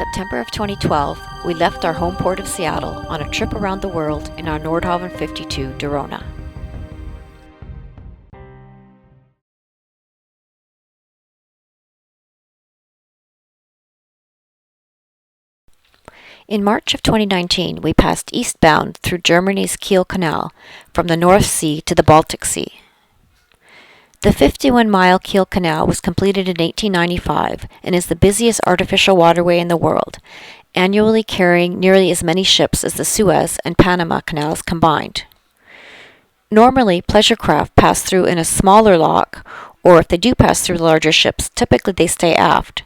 September of 2012, we left our home port of Seattle on a trip around the world in our Nordhaven 52 Dirona. In March of 2019, we passed eastbound through Germany's Kiel Canal from the North Sea to the Baltic Sea. The 51-mile Kiel Canal was completed in 1895 and is the busiest artificial waterway in the world, annually carrying nearly as many ships as the Suez and Panama Canals combined. Normally, pleasure craft pass through in a smaller lock, or if they do pass through larger ships, typically they stay aft.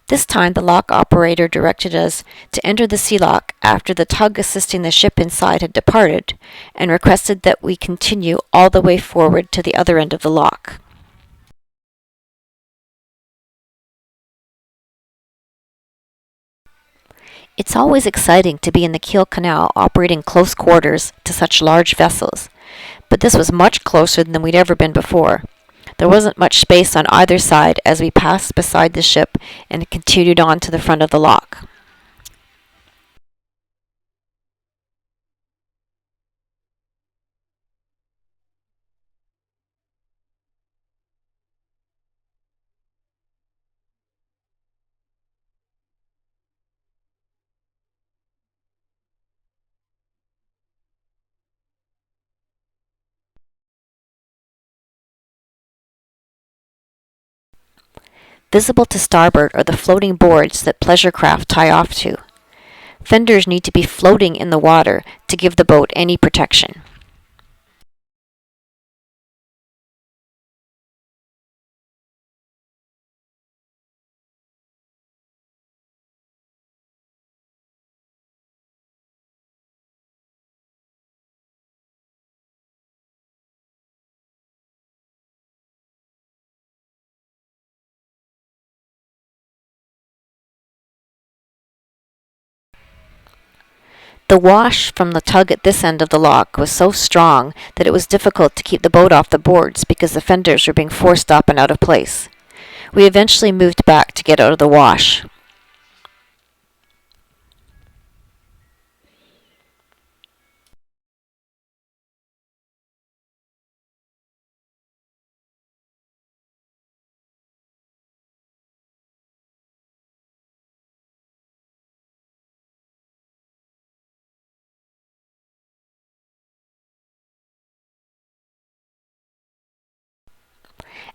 This time, the lock operator directed us to enter the sea lock after the tug assisting the ship inside had departed, and requested that we continue all the way forward to the other end of the lock. It's always exciting to be in the Kiel Canal operating close quarters to such large vessels, but this was much closer than we'd ever been before. There wasn't much space on either side as we passed beside the ship and continued on to the front of the lock. Visible to starboard are the floating boards that pleasure craft tie off to. Fenders need to be floating in the water to give the boat any protection. The wash from the tug at this end of the lock was so strong that it was difficult to keep the boat off the boards because the fenders were being forced up and out of place. We eventually moved back to get out of the wash.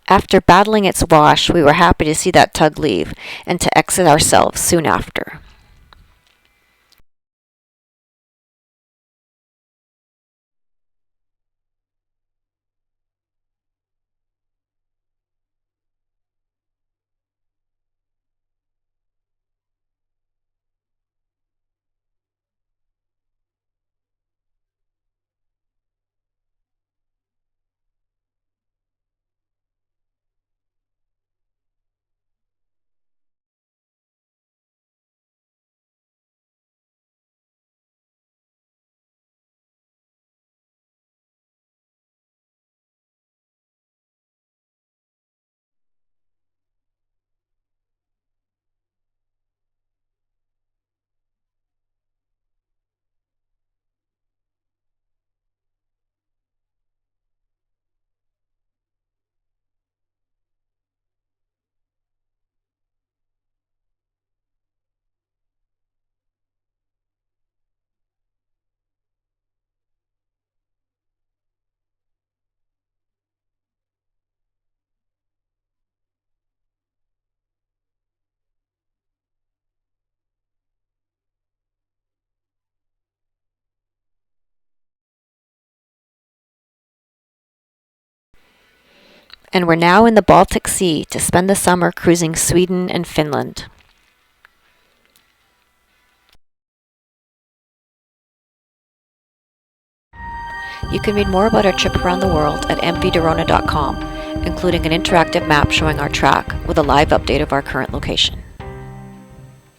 After battling its wash, we were happy to see that tug leave and to exit ourselves soon after. And we're now in the Baltic Sea to spend the summer cruising Sweden and Finland. You can read more about our trip around the world at mvdirona.com, including an interactive map showing our track with a live update of our current location.